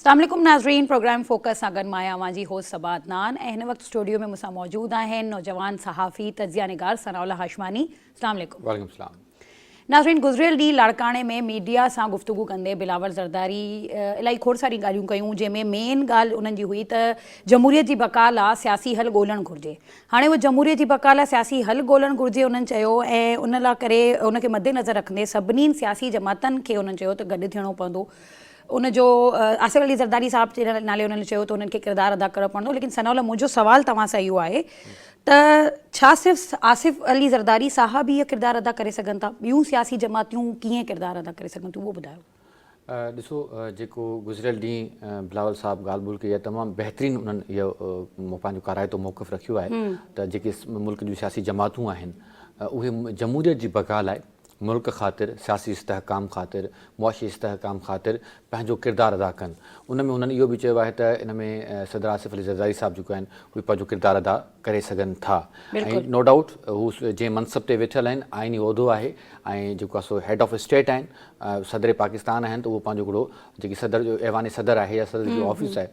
अस्सलाम वालेकुम नाज़रीन, प्रोग्राम फोकस सां गॾु मां आहियां जी होस्ट सबा अदनान। ऐं हिन वक़्तु स्टूडियो में मूंसां मौजूद आहिनि नौजवान सहाफ़ी तजिया निगार सनाउल्लाह हाशमानी। अस्सलाम वालेकुम। वालेकुम सलाम। नाज़रीन, गुज़िरियल ॾींहुं लाड़काणे में मीडिया सां गुफ्तगू कंदे बिलावल ज़रदारी इलाही खोड़ सारी ॻाल्हियूं कयूं, जंहिंमें मेन ॻाल्हि उन्हनि जी हुई त जमहूरियत जी बका लाइ सियासी हल ॻोल्हणु घुरिजे। हाणे उहो जमहूरियत जी बका लाइ सियासी हल ॻोल्हणु घुरिजे उन्हनि चयो, ऐं उन लाइ करे उनखे मद्देनज़र रखंदे सभिनी सियासी जमातनि खे उन्हनि चयो त गॾु थियणो पवंदो। उनजो आसिफ अली ज़रदारी साहब जे नाले उन्हनि चयो त उन्हनि खे किरदारु अदा करणो पवंदो। लेकिन सनाउल्लाह, मुंहिंजो सुवालु तव्हां सां इहो आहे त छा सिर्फ़ु आसिफ अली ज़रदारी साहब इहे किरदारु अदा करे सघनि था? ॿियूं सियासी जमातियूं कीअं किरदारु अदा करे सघनि थियूं, उहो ॿुधायो। ॾिसो, जेको गुज़िरियल ॾींहुं बिलावल साहब ॻाल्हि ॿोल्हि कई आहे, तमामु बहितरीनु उन्हनि इहो पंहिंजो काराइतो मौक़िफ़ रखियो आहे त जेके मुल्क जूं सियासी जमातूं आहिनि उहे जमहूरियत जी बका लाइ मुल्क ख़ातिर, सियासी इस्तेहकाम ख़ातिर, मुआशी इस्तेहकाम ख़ातिर पंहिंजो किरदारु अदा कनि। उन में उन्हनि इहो बि चयो आहे त इन में सदर आसिफ अली ज़रदारी साहब जेको आहिनि उहे पंहिंजो किरदारु अदा करे सघनि था। ऐं नो डाउट हू जंहिं मनसब ते वेठल आहिनि, आइनी उहिदो आहे ऐं जेको आहे सो हेड ऑफ स्टेट आहिनि, सदर पाकिस्तान आहिनि, त उहो पंहिंजो हिकिड़ो जेकी सदर जो ऐवान सदर आहे या सदर जो ऑफिस आहे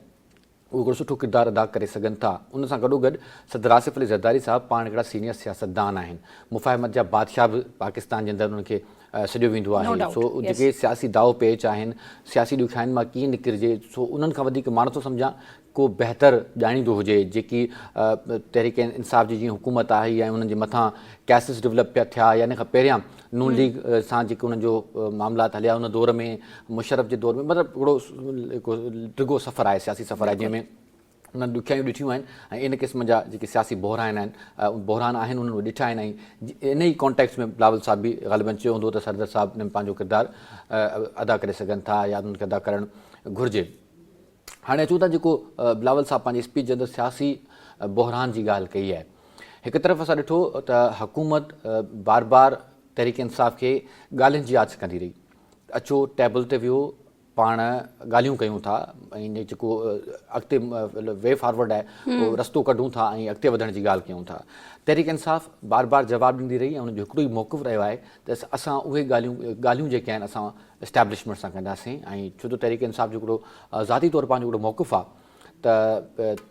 उहो हिकिड़ो सुठो किरदारु अदा करे सघनि था। उन सां गॾोगॾु सदर आसिफ अली ज़रदारी साहब पाण हिकिड़ा सीनियर सियासतदान आहिनि, मुफ़ाहिमत जा बादशाह बि पाकिस्तान जे अंदरि उन्हनि खे सॾियो वेंदो आहे। सो जेके सियासी दाव पेच आहिनि, सियासी ॾुखियाईनि मां कीअं निकिरिजे, सो उन्हनि खां वधीक मां नथो सम्झां को बहितर ॼाणींदो हुजे। जेकी तहरीक इंसाफ़ जी जीअं हुकूमत आहे या उन्हनि जे मथां कैसिस डेवलप पिया थिया या इन खां पहिरियां नून लीग सां जेके उन्हनि जो मामलात हलिया उन दौर में, मुशरफ जे दौर में, मतिलबु हिकिड़ो डिघो सफ़र आहे, सियासी सफ़र आहे, जंहिंमें उन्हनि ॾुखियायूं ॾिठियूं आहिनि ऐं इन क़िस्म जा जेके सियासी बहरान आहिनि उन्हनि उहे ॾिठा आहिनि। ऐं इन ई कॉन्टेक्स्ट में बिलावल साहब बि ग़ालिबन चयो हूंदो त सरदार साहब ने पंहिंजो किरदारु अदा करे सघनि था या उन्हनि खे अदा करणु घुरिजे। हाणे अचूं था जेको बिलावल साहब पंहिंजी स्पीच जे अंदरि सियासी बहरान जी ॻाल्हि कई आहे। हिकु तरफ़ असां ॾिठो त हुकूमत बार बार तहरीक इंसाफ़ खे ॻाल्हियुनि जी आच कंदी रही। अचो टेबल ते वियो, पाण ॻाल्हियूं कयूं था ऐं जेको अॻिते वे फॉरवर्ड आहे उहो रस्तो कढूं था ऐं अॻिते वधण जी ॻाल्हि कयूं था। तहरीक इंसाफ़ बार बार जवाबु ॾींदी रही ऐं उनजो हिकिड़ो ई मौक़िफ़ रहियो आहे त असां उहे ॻाल्हियूं जेके आहिनि असां इस्टेब्लिशमेंट सां कंदासीं। ऐं छो जो तहरीक इंसाफ़ जो हिकिड़ो ज़ाती तौरु पंहिंजो हिकिड़ो मौक़िफ़ आहे त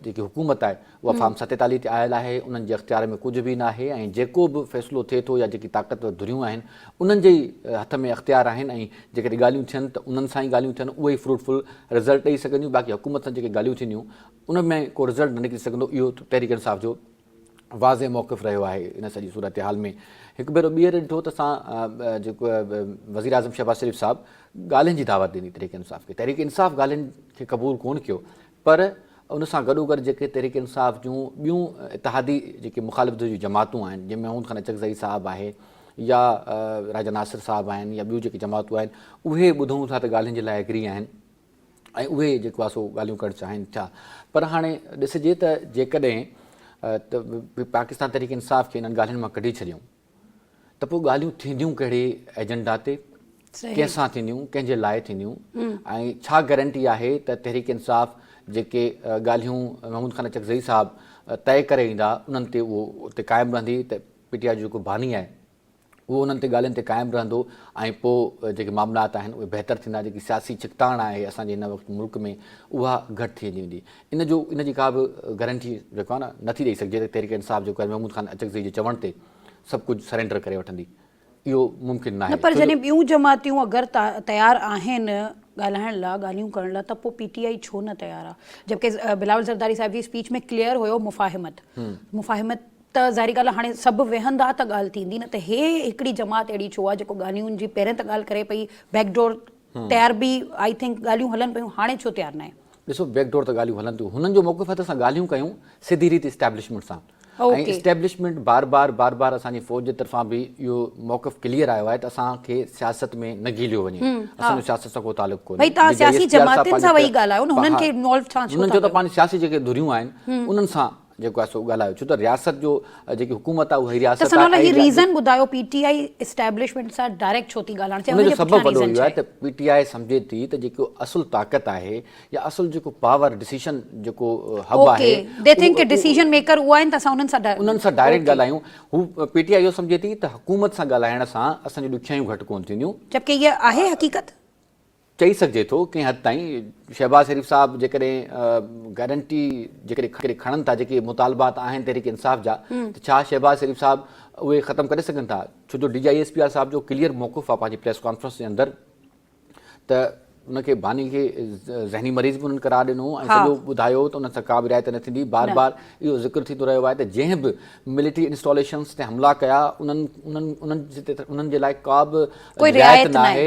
जेकी हुकूमत आहे उहा फार्म 47 ते आयल आहे, उन्हनि जे अख़्तियार में कुझु बि न आहे ऐं जेको बि फ़ैसिलो थिए थो या जेकी ताक़तवर धुरियूं आहिनि उन्हनि जे ई हथ में अख़्तियार आहिनि ऐं जेकॾहिं ॻाल्हियूं थियनि त उन्हनि सां ई ॻाल्हियूं थियनि, उहे ई फ्रूटफुल रिज़ल्ट ॾेई सघंदियूं। बाक़ी हुकूमत सां जेके ॻाल्हियूं थींदियूं उन में को रिज़ल्ट न निकिरी सघंदो। इहो तहरीक इंसाफ़ जो वाज़े मौक़िफ़ रहियो आहे इन सॼी सूरत हाल में। हिकु भेरो ॿीहर ॾिठो त असां जेको वज़ीर आज़म शहबाज़ शरीफ़ साहब ॻाल्हियुनि जी दावत ॾिनी तहरीक इंसाफ़ खे। तहरीक इंसाफ़ ॻाल्हियुनि खे क़बूल कोन कयो, पर उन सां गॾोगॾु जेके तहरीक इंसाफ़ जूं ॿियूं इतिहादी जेके मुख़ालिफ़त जूं जमातूं आहिनि, जंहिंमें महमूद ख़ान अचकज़ई साहब आहे या राजा नासिर साहब आहिनि या ॿियूं जेके जमातूं आहिनि, उहे ॿुधूं था त ॻाल्हियुनि जे लाइ एग्री आहिनि ऐं उहे जेको आहे सो ॻाल्हियूं करणु चाहिनि था। पर हाणे ॾिसिजे त जेकॾहिं पाकिस्तान तहरीक इंसाफ़ खे इन्हनि ॻाल्हियुनि मां कढी छॾियूं त पोइ ॻाल्हियूं थींदियूं कहिड़े एजेंडा ते, कंहिंसां थींदियूं, कंहिंजे लाइ थींदियूं ऐं छा गारंटी आहे त तहरीक इंसाफ़ जेके ॻाल्हियूं महमूद ख़ान अचकज़ई साहब तय करे ईंदा उन्हनि ते उहो उते क़ाइमु रहंदी, त PTI जो जेको बानी आहे उहो उन्हनि ते ॻाल्हियुनि ते क़ाइमु रहंदो ऐं पोइ जेके मामलात आहिनि उहे बहितर थींदा। जेकी सियासी चिकताण आहे असांजे हिन वक़्तु मुल्क में उहा घटि थी वेंदी। इन जी का बि गारंटी जेको आहे न नथी ॾेई सघिजे त तहरीक इंसाफ़ जेको आहे महमूद ख़ान अचकज़ई जे चवण ते सभु कुझु सरेंडर करे वठंदी, इहो मुमकिन न आहे। पर जॾहिं ॿियूं जमातियूं अगरि तयारु आहिनि ॻाल्हाइण लाइ, ॻाल्हियूं करण लाइ, त पोइ PTI छो न तयारु आहे? जबकि बिलावल ज़रदारी साहिब जी स्पीच में क्लियर हुयो मुफ़ाहिमत त ज़ाहिरी ॻाल्हि आहे हाणे सभु वेहंदा त ॻाल्हि थींदी न। त हे हिकिड़ी जमात अहिड़ी छो आहे जेको ॻाल्हियुनि जी पहिरियों त ॻाल्हि करे पई, बैकडोर तयारु बि आई थिंक ॻाल्हियूं हलनि पियूं, हाणे छो तयारु न आहे? ॾिसो, बैकडोर त ॻाल्हियूं हलनि थियूं, हुननि जो मौक़िफ़ आहे त असां ॻाल्हियूं कयूं सिधी रीति इस्टेब्लिशमेंट सां। ऐं इस्टेब्लिशमेंट बार बार असांजी फ़ौज जे तरफ़ां बि इहो मौक़िफ़ क्लियर आयो आहे त असांखे सियासत में न गिलियो वञे, असांजो सियासत सां को तालुक़ु कोन्हे। हुननि जो त पंहिंजी सियासी जेके धुरियूं आहिनि उन्हनि सां जेको आहे सो ॻाल्हायो, छो त रियासत जो जेकी हुकूमत आहे उहा रियासत आहे। रीज़न ॿुधायो PTI इस्टेब्लिशमेंट सां डायरेक्ट छो थी ॻाल्हाइण? उनजो सबबु वॾो इहो आहे त PTI सम्झे थी त जेको असुल ताक़त आहे या असुल जेको पावर डिसीजन जेको हब आहे, दे थिंक कि डिसीजन मेकर उहा आहिनि त असां उन्हनि सां डायरेक्ट ॻाल्हायूं। हू PTI इहो सम्झे थी त हुकूमत सां ॻाल्हाइण सां असांजी ॾुखियायूं घटि कोन थींदियूं, जबकि इहा आहे हक़ीक़त। चई सघिजे थो कंहिं हद ताईं शहबाज़ शरीफ़ साहब जेकॾहिं गारंटी जेकॾहिं खणनि था जेके मुतालबात आहिनि तहरीक इंसाफ़ जा त छा शहबाज़ शरीफ़ साहब उहे ख़तमु करे सघनि था? छो जो DGISPR साहब जो क्लियर मौक़िफ़ आहे पंहिंजी प्रेस कॉन्फ्रेंस जे अंदरि त उनखे बानी खे ज़हनी मरीज़ बि उन्हनि करार ॾिनो ऐं सॼो ॿुधायो त उन सां का बि रिआयत न थींदी। बार बार इहो ज़िक्र थींदो रहियो आहे त जंहिं बि मिलिट्री इंस्टॉलेशन्स ते हमला कया उन्हनि जे लाइ का बि रिआयत न आहे,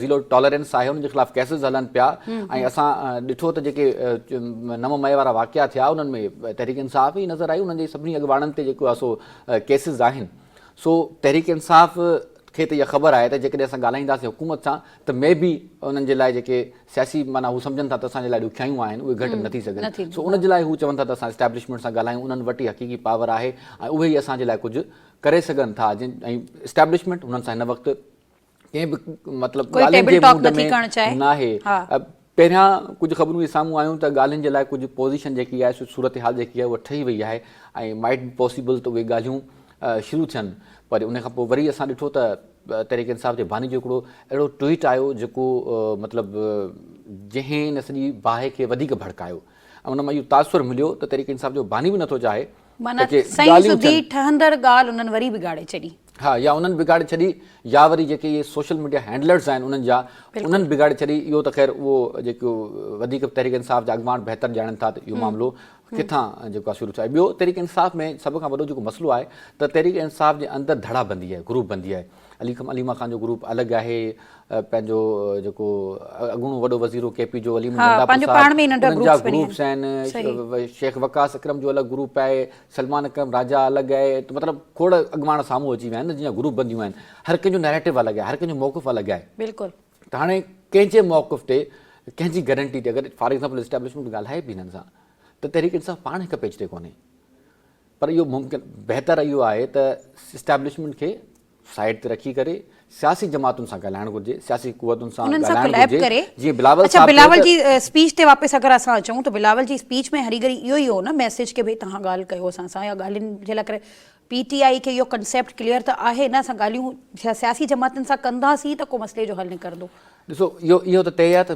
ज़ीरो टॉलरेंस आहे, उन्हनि जे ख़िलाफ़ केसिस हलनि पिया। ऐं असां ॾिठो त जेके 9 मई वारा वाक़िया थिया उन्हनि में तहरीक इंसाफ़ ई नज़र आई, उन्हनि जे सभिनी अॻुवाणनि ते जेको आहे सो केसिस आहिनि। सो तहरीक इंसाफ़ खे त इहा ख़बर आहे त जेकॾहिं असां ॻाल्हाईंदासीं हुकूमत सां त मे बी उन्हनि जे लाइ जेके सियासी माना हू सम्झनि था त असांजे लाइ ॾुखियायूं आहिनि उहे घटि नथी सघनि। सो उनजे लाइ हू चवनि था त असां इस्टेब्लिशमेंट सां ॻाल्हायूं, उन्हनि वटि हक़ीक़ी पावर आहे ऐं उहे ई असांजे लाइ कुझु करे सघनि था। ऐं इस्टेब्लिशमेंट हुननि सां हिन वक़्तु कंहिं बि मतिलबु ॻाल्हियुनि जे मूड में न आहे। पहिरियां कुझु ख़बरूं साम्हूं आयूं त ॻाल्हियुनि जे लाइ कुझु पोज़ीशन जेकी आहे सूरत हाल जेकी आहे उहा ठही वई आहे ऐं माइट बी पॉसिबल त उहे ॻाल्हियूं शुरू थियनि। पर उन खां पोइ वरी असां ॾिठो त तहरीक इंसाफ़ जे बानी जो हिकिड़ो अहिड़ो ट्वीट आयो जेको मतिलबु जंहिं हिन सॼी बाहि खे वधीक भड़कायो ऐं उन मां इहो तासुर मिलियो त तहरीक इंसाफ़ जो बानी बि नथो चाहे हा या उन्हनि बिगाड़े छॾी या वरी जेके इहे सोशल मीडिया हैंडलर्स आहिनि उन्हनि जा उन्हनि बिगाड़े छॾी। इहो त ख़ैर उहो जेको वधीक तहरीक इंसाफ़ जा अॻुवान बहितर ॼाणनि था त इहो मामिलो किथां जेको आहे शुरू थियो आहे। ॿियो तहरीक इंसाफ़ में सभ खां वॾो जेको मसइलो आहे त तहरीक इंसाफ़ जे अंदरि धड़ाबंदी आहे, ग्रुप बंदी आहे। अलीमा ख़ान जो ग्रुप अलॻि आहे, पंहिंजो जेको अॻूणो वॾो वज़ीरो KP जो अलीम जा ग्रुप्स आहिनि, शेख वकास अकरम जो अलॻि ग्रुप आहे, सलमान अकरम राजा अलॻि आहे। त मतिलबु खोड़ अॻुवाण साम्हूं अची विया आहिनि जीअं ग्रुप बंदियूं आहिनि। हर कंहिंजो नैरेटिव अलॻि आहे, हर कंहिंजो मौक़िफ़ अलॻि आहे। बिल्कुलु त हाणे कंहिंजे मौक़िफ़ ते कंहिंजी गारंटी ते अगरि फॉर एग्ज़ाम्पल इस्टेब्लिशमेंट ॻाल्हाए बि हिननि सां त तहरीक इंसाफ़ पाण हिकु पेज ते कोन्हे। पर इहो मुमकिन बहितर इहो आहे त इस्टेब्लिशमेंट खे साइड ते रखी करे सियासी जमातुनि सां ॻाल्हाइणु घुरिजे, सियासी कुवतुनि सां ॻाल्हाइणु घुरिजे। जीअं बिलावल जी स्पीच ते वापसि अगरि असां अचूं त बिलावल जी स्पीच में हरी घड़ी इहो ई हो न मैसेज के भई तव्हां ॻाल्हि कयो असां सां या ॻाल्हियुनि जे लाइ करे PTI खे इहो कंसेप्ट क्लियर त आहे न असां ॻाल्हियूं सियासी जमातुनि सां कंदासीं त को मसइले जो हल निकिरंदो। ॾिसो इहो त तय आहे त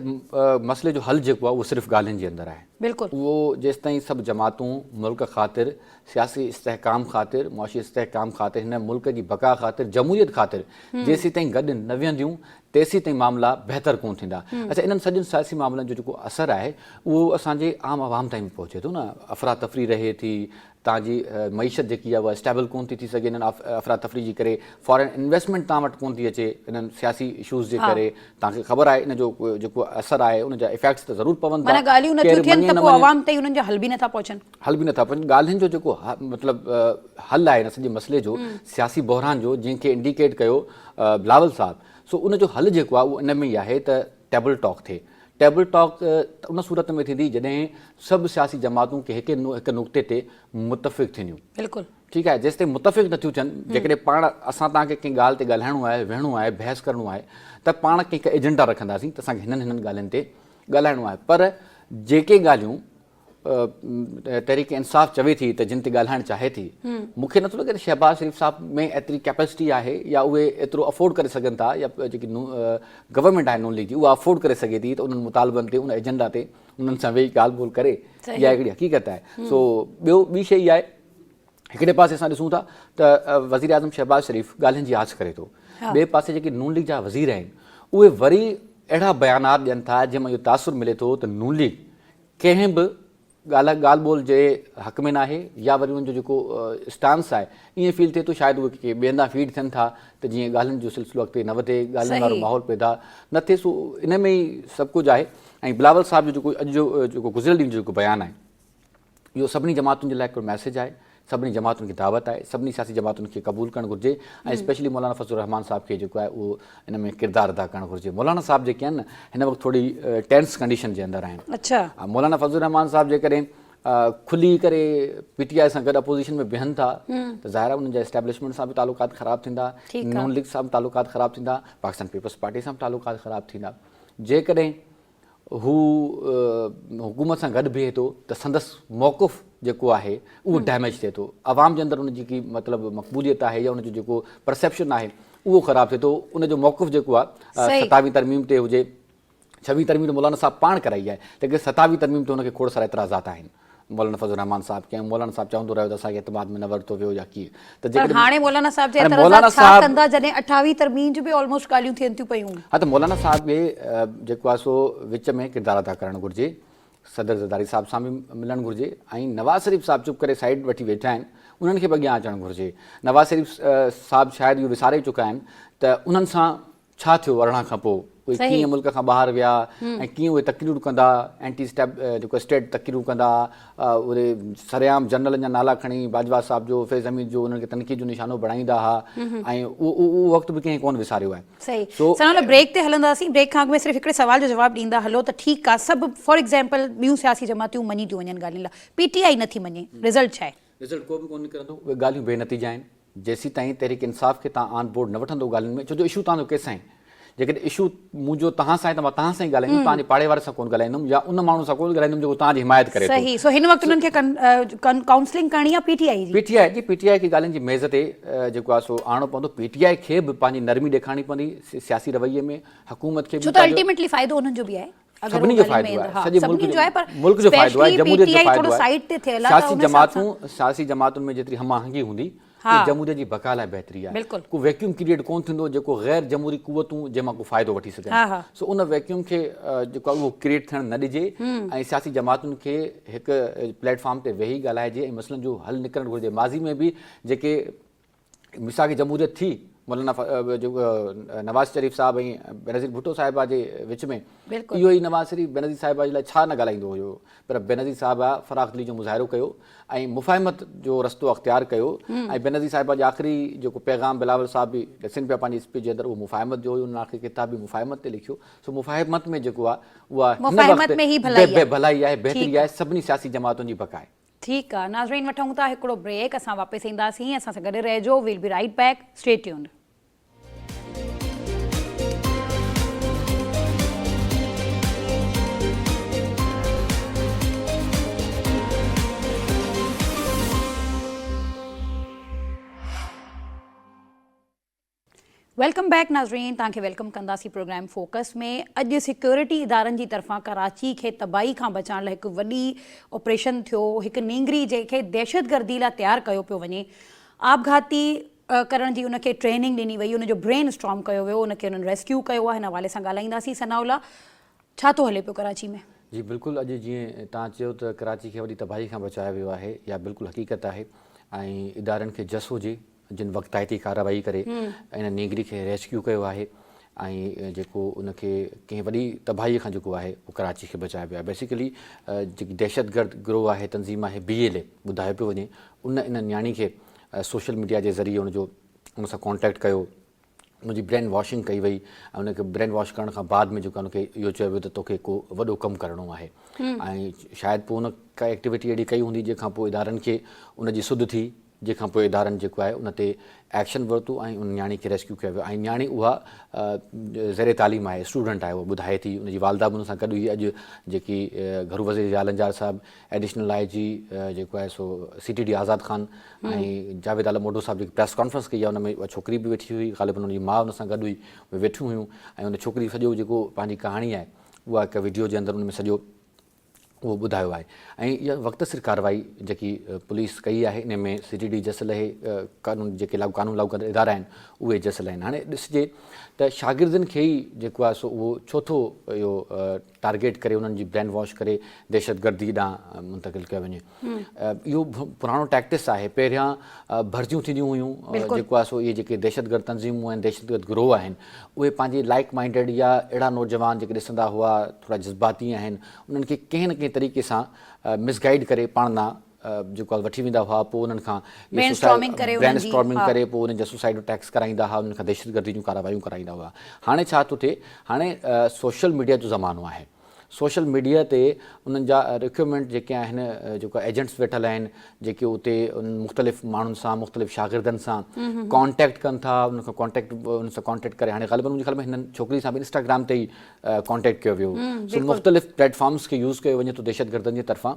मसइले जो हल जेको आहे उहो सिर्फ़ु ॻाल्हियुनि जे अंदरि आहे। बिल्कुलु उहो जेसि ताईं सभु जमातूं मुल्क ख़ातिर, सियासी इस्तेहकाम ख़ातिर, मुआशी इस्तेहकाम ख़ातिर, हिन मुल्क जी बका ख़ातिर, जमहूरियत ख़ातिर जेसीं ताईं गॾु न विहंदियूं तेसीं ताईं मामला बहितर कोन थींदा। अच्छा, इन्हनि सॼनि सियासी मामलनि जो जेको असरु आहे उहो असांजे आम आवाम ताईं बि पहुचे थो न। अफ़रा तफ़री रहे थी, तव्हांजी मईशत जेकी आहे उहा स्टेबल कोन थी सघे इन्हनि अफ़रा तफ़री जी करे, फॉरेन इन्वेस्टमेंट तव्हां वटि कोन थी अचे इन्हनि सियासी इशूज़ जे करे। तव्हांखे ख़बर आहे इन जो जेको असरु आहे उन जा इफेक्ट्स त ज़रूरु पवनि था। हल बि नथा पवनि। ॻाल्हियुनि जो जेको मतिलबु हल आहे हिन सॼे मसइले जो सियासी बहरान जो जंहिंखे इंडिकेट कयो बिलावल साहब, सो उनजो हल जेको आहे उहो इन में ई आहे त टेबल टॉक थिए। टेबल टॉक उन सूरत में थींदी जॾहिं सभु सियासी जमातूं हिकु नुक़्ते ते मुतफ़िक़ थींदियूं। बिल्कुलु ठीकु आहे। जेसिताईं मुतफ़िक़ नथियूं थियनि, जेकॾहिं पाण असां तव्हांखे कंहिं ॻाल्हि ते ॻाल्हाइणो आहे, वेहणो आहे, बहस करिणो आहे त पाण कंहिं एजेंडा रखंदासीं त असांखे हिननि ॻाल्हियुनि ते ॻाल्हाइणो आहे। पर जेके ॻाल्हियूं तहरीक इंसाफ़ चवे थी त जिन ते ॻाल्हाइणु चाहे थी, मूंखे नथो लॻे त शहबाज़ शरीफ़ साहब में एतिरी कैपेसिटी आहे या उहे एतिरो अफोर्ड करे सघनि था या जेकी गवर्नमेंट आहे नून लीग जी उहा अफोर्ड करे सघे थी त उन्हनि मुतालबनि ते उन एजेंडा ते उन्हनि सां वेही ॻाल्हि ॿोल करे। इहा हिकिड़ी हक़ीक़त आहे। सो ॿी शइ इहा आहे, हिकिड़े पासे असां ॾिसूं था त वज़ीर आज़म शहबाज़ शरीफ़ ॻाल्हियुनि जी आच करे थो, ॿिए पासे जेके नून लीग जा वज़ीर आहिनि उहे वरी अहिड़ा बयानात ॾियनि था जंहिंमां इहो तासुर मिले थो त नून लीग कंहिं बि ॻाल्हि ॿोल जे हक़ में न आहे या वरी उनजो जेको स्टांस आहे ईअं फील थिए थो शायदि उहे के ॿिए हंधा फीड थियनि था त जीअं ॻाल्हियुनि जो सिलसिलो अॻिते न वधे, ॻाल्हियुनि वारो माहौल पैदा न थिए। सो इन में ई सभु कुझु आहे। ऐं बिलावल साहब जो जेको अॼु जो जेको गुज़िरियल ॾींहं जो जेको बयानु आहे इहो सभिनी जमातुनि जे लाइ हिकिड़ो मैसेज आहे, सभिनी जमातुनि खे दावत आहे, सभिनी सियासी जमातुनि खे क़बूल करणु घुरिजे ऐं स्पेशली मौलाना फज़लुर रहमान साहब खे जेको आहे उहो इन में किरदारु अदा करणु घुरिजे। मौलाना साहब जेके आहिनि न हिन वक़्तु थोरी टेंस कंडीशन जे अंदरि आहिनि। अच्छा, मौलाना फज़लुर रहमान साहब जेकॾहिं खुली करे PTI सां गॾु अपोज़िशन में बीहनि था त ज़ाहिर आहे उन्हनि जा इस्टेब्लिशमेंट सां बि तालुकात ख़राबु थींदा, नून लीग सां बि तालुकात ख़राबु थींदा, पाकिस्तान पीपल्स पार्टी सां बि तालुकात ख़राबु थींदा। जेकॾहिं हू हुकूमत सां गॾु बीहे थो त संदसि मौक़िफ़ जेको आहे उहो डैमेज थिए थो, आवाम जे अंदरि उन जेकी मतिलबु मक़बूलियत आहे या उनजो जेको परसेप्शन आहे उहो ख़राबु थिए थो। उनजो मौक़िफ़ जेको आहे 27वीं तरमीम ते हुजे 6वीं तरमीम त मौलाना साहब पाण कराई आहे, लेकिन 27वीं तरमीम ते हुनखे खोड़ सारा एतिराज़ात आहिनि मौलाना फज़लुर रहमान साहब के। मौलाना साहब चवंदो रहियो त असांखे एतमाद में न वरितो वियो या कीअं। त पर हाणे मौलाना साहब जे हाणे मौलाना एतिराज़ात छा साहब कंदा जॾहिं 28वीं तरमीम जो बि ऑलमोस्ट ॻाल्हियूं थियनि थियूं पयूं। हा, त मौलाना साहब खे जेको आहे सो विच में किरदारु अदा करणु घुरिजे, सदर ज़रदारी साहब सां बि मिलणु घुरिजे, ऐं नवाज़ शरीफ़ साहब चुप करे साइड वठी वेठा आहिनि, उन्हनि खे बि अॻियां अचणु घुरिजे। नवाज़ शरीफ़ साहब शायदि इहो विसारे चुका आहिनि त उन्हनि सां छा थियो अरिड़हं खां पोइ, उहे कीअं मुल्क खां ॿाहिरि विया ऐं कीअं उहे तक़रीरूं कंदा, एंटी जेको स्टेट तक़रीरूं कंदा, उहे सरेआम जनरल जा नाला खणी बाजवा साहब जो, फैज़ हमीद जो, उन्हनि खे तनक़ीद जो निशानो बणाईंदा हुआ, ऐं उहो वक़्तु बि कंहिं कोन विसारियो आहे। सही। सनाउल्लाह, ब्रेक ते हलंदासीं। ब्रेक खां अॻु में सिर्फ़ु हिकिड़े सवाल जो जवाबु ॾींदा हलो त ठीकु आहे, सभु फॉर एग्ज़ाम्पल ॿियूं सियासी जमातियूं मञी थियूं वञनि ॻाल्हियुनि लाइ, PTI नथी मञे, रिज़ल्ट छा आहे? रिज़ल्ट को बि कोन निकिरंदो, उहे ॻाल्हियूं बेनतीजा आहिनि। जेसीं ताईं तहरीक इंसाफ़ खे तव्हां ऑन बोर्ड न वठंदो ॻाल्हियुनि में, छो जो इशू तव्हांजो कंहिंसां आहे। जेकॾहिं इशू मुंहिंजो तव्हां सां आहे त मां तव्हां सां ई ॻाल्हाईंदुमि, तव्हांजे पाड़े वारे सां कोन ॻाल्हाईंदुमि, या उन माण्हू सां कोन ॻाल्हाईंदुमि जेको तव्हांजी हिमायत करे थो। सही। सो हिन वक़्तु उन्हनि खे काउंसलिंग करणी आहे PTI जी? PTI खे ॻाल्हियुनि जी मेज़ ते जेको आहे सो आणणो पवंदो। PTI खे बि पंहिंजी नरमी ॾेखारणी पवंदी सियासी रवैये में, हुकूमत खे बि। छो त अल्टीमेटली फ़ाइदो उन्हनि जो बि आहे, सभिनी जो फ़ाइदो आहे, सॼे मुल्क जो फ़ाइदो आहे, जमहूरियत जो फ़ाइदो आहे। सियासी जमातुनि में जेतिरी हमाहंगी हूंदी, जमहूरियत जी बका लाइ बहितरी आहे। को वैक्यूम क्रिएट कोन थींदो जेको गैर जमहूरी कुवतूं जंहिंमां को फ़ाइदो वठी सघनि। सो उन वैक्यूम खे जेको आहे उहो क्रिएट थियणु न ॾिजे, ऐं सियासी जमातुनि खे हिकु प्लेटफॉर्म ते वेही ॻाल्हाइजे ऐं मसइलनि जो हल निकिरणु घुरिजे। माज़ी में बि जेके मिसाल की जमहूरियत थी, मौलाना जेको नवाज़ शरीफ़ साहब ऐं बेनज़ीर भुट्टो साहिबा जे विच में, इहो ई नवाज़ शरीफ़ बेनज़ीर साहिबा जे लाइ छा न ॻाल्हाईंदो हुयो, पर बेनज़ीर साहिबा फ़राख़ दिली जो मुज़ाहिरो कयो ऐं मुफ़ाहिमत जो रस्तो अख़्तियार कयो, ऐं बेनज़ीर साहिबा जो आख़िरी जेको पैगाम बिलावल साहब बि ॾिसनि पिया पंहिंजी स्पीच जे अंदरि, उहो मुफ़ाहिमत जो हुयो। उन्हनि आख़िरी किताब बि मुफ़ाहिमत ते लिखियो। सो मुफ़ाहिमत में जेको आहे उहा भलाई आहे, बहितरी आहे, सभिनी सियासी जमातुनि जी बका आहे। ठीकु आहे नाज़रीन, वठूं था हिकिड़ो ब्रेक, असां वापसि ईंदासीं, असां सां गॾु रहिजो। Will be right back, stay tuned. Welcome back नाज़रीन, तव्हांखे वेलकम कंदासीं प्रोग्राम फोकस में। अॼु सिक्योरिटी इदारनि जी तरफ़ां कराची खे तबाही खां बचाइण लाइ हिकु वॾी ऑपरेशन थियो। हिकु नींगरी जंहिंखे दहशतगर्दी लाइ तयारु कयो पियो वञे, आपघाती करण जी उनखे ट्रेनिंग ॾिनी वई, उनजो ब्रेन स्टॉर्म कयो वियो, उनखे उन्हनि रेस्क्यू कयो आहे। हिन हवाले सां ॻाल्हाईंदासीं। सनाउल्लाह, छा थो हले पियो कराची में? जी बिल्कुलु, अॼु जीअं तव्हां चयो त कराची खे वॾी तबाही खां बचायो वियो आहे, इहा बिल्कुलु हक़ीक़त आहे। ऐं इदारनि खे जस हुजे जिन वक़्ताइती कार्रवाई करे इन नींगरी खे रेस्क्यू कयो आहे, ऐं जेको उनखे कंहिं वॾी तबाहीअ खां जेको आहे उहो कराची खे बचायो वियो आहे। बेसिकली जेकी दहशतगर्द गिरोह आहे, तंज़ीम आहे BLA, ॿुधायो पियो वञे, इन न्याणी खे सोशल मीडिया जे ज़रिए उन सां कॉन्टेक्ट कयो, उनजी ब्रेन वॉशिंग कई वई, ऐं उनखे ब्रेन वॉश करण खां बाद में जेको उनखे इहो चयो वियो त तोखे को वॾो कमु करिणो आहे। ऐं शायदि पोइ उन का एक्टिविटी अहिड़ी कई हूंदी जंहिंखां पोइ इदारनि खे उनजी सुध थी, जंहिंखां पोइ इदारनि जेको आहे उन ते एक्शन वरितो ऐं उन न्याणी खे रेस्क्यू कयो वियो। ऐं न्याणी उहा ज़ेरे तालीम आहे, स्टूडेंट आहे, उहा ॿुधाए थी। उनजी वालदा बि उन सां गॾु हुई। अॼु जेकी घरू वज़ीर आलमजार साहब, एडिशनल IG जेको आहे सो CTD आज़ाद ख़ान ऐं जावेद आलम मोडो साहब जेकी प्रेस कॉन्फ्रेंस कई आहे, उन में उहा छोकिरी बि वेठी हुई, ग़ालिबन उनजी माउ उन सां गॾु हुई, उहे वेठियूं हुयूं। ऐं उन छोकिरी सॼो जेको पंहिंजी कहाणी आहे उहा हिकु वीडियो जे अंदरि उन में सॼो उहो ॿुधायो आहे। ऐं इहा वक़्तसिर कार्रवाई जेकी पुलिस कई आहे, इन में CTD जसल आहे, कानून जेके कानून लागू कंदड़ इदारा आहिनि उहे जसल आहिनि। हाणे ॾिसिजे त शागिर्दनि खे ई जेको आहे सो उहो छो थो इहो टारगेट करे, उन्हनि जी ब्रेन वॉश करे दहशतगर्दी ॾांहुं मुंतक़िल कयो वञे। इहो पुराणो टैक्टिस आहे। पहिरियां भर्तियूं थींदियूं हुयूं, जेको आहे सो इहे जेके दहशतगर्द तंज़ीमूं आहिनि, दहशतगर्द गिरोह आहिनि, उहे पंहिंजे लाइक माइंडेड या अहिड़ा नौजवान जेके ॾिसंदा हुआ थोरा जज़्बाती आहिनि, उन्हनि खे कंहिं न कंहिं तरीक़े सां मिसगाइड करे पाण ना जेको आहे वठी वेंदा हुआ। पोइ उन्हनि खां ब्रेन स्टॉर्मिंग करे पोइ उन्हनि जा सुसाइड अटैक्स कराईंदा हुआ, उन्हनि खां दहशतगर्दी जूं कार्रवायूं कराईंदा हुआ। हाणे छा थो थिए, हाणे सोशल मीडिया जो ज़मानो आहे। सोशल मीडिया ते उन्हनि जा रिक्वायरमेंट जेके आहिनि, जेको एजेंट्स वेठल आहिनि, जेके उते मुख़्तलिफ़ माण्हुनि सां, मुख़्तलिफ़ शागिर्दनि सां कॉन्टेक्ट कनि था, उन सां कॉन्टेक्ट करे। हाणे ग़ालिबन मुंहिंजे ख़्याल में हिननि छोकिरी सां बि इंस्टाग्राम ते ई कॉन्टेक्ट कयो वियो। सो मुख़्तलिफ़ प्लेटफॉर्म्स खे यूज़ कयो वञे थो दहशतगर्दनि जे तरफ़ां।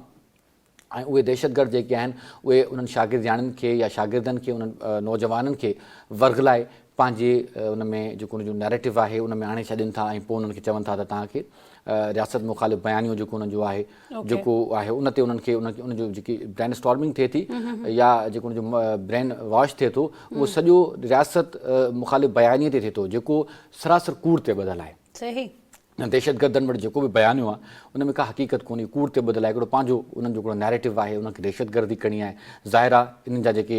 ऐं उहे दहशतगर्द जेके आहिनि उहे उन्हनि शागिर्दियाणनि खे या शागिर्दनि खे, उन्हनि नौजवाननि खे वर्गलाए पंहिंजे उन में जेको उनजो नैरेटिव आहे उन में आणे छॾनि था, ऐं पोइ उन्हनि खे चवनि था त तव्हांखे रियासत मुखालिफ़ बयानियो जेको उन्हनि जो आहे जेको आहे उन ते उन्हनि खे उनजो जेकी ब्रेन स्टॉर्मिंग थिए थी या जेको उनजो ब्रेन वॉश थिए थो उहो सॼो रियासत मुखालिफ़ बयानीअ ते थिए थो जेको सरासर कूड़ ते ॿधल आहे। सही दहशतगर्दनि वटि जेको बि बयानियो आहे उन में का हक़ीक़त कोन्हे, कूड़ ते ॿधल आहे, हिकिड़ो पंहिंजो उन्हनि जो हिकिड़ो नैरेटिव आहे, उनखे दहशतगर्दी करणी आहे। ज़ाहिर आहे इन्हनि जा जेके